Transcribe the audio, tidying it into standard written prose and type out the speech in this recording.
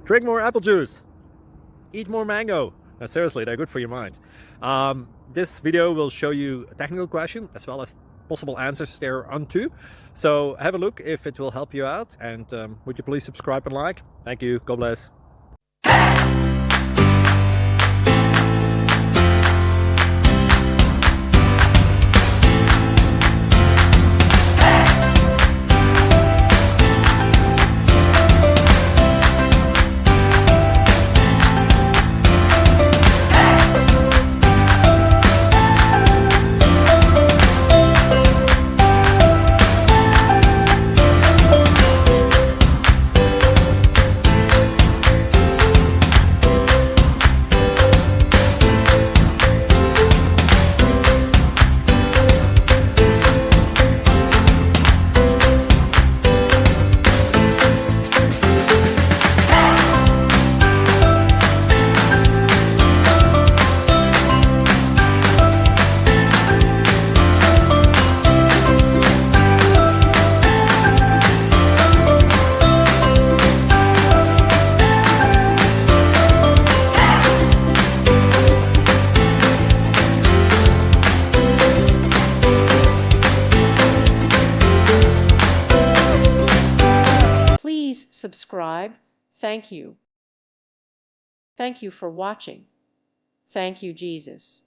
Drink more apple juice. Eat more mango. No, seriously, they're good for your mind. This video will show you a technical question as well as possible answers thereunto. So have a look if it will help you out, and would you please subscribe and like? Thank you. God bless. Please subscribe. Thank you. Thank you for watching. Thank you, Jesus.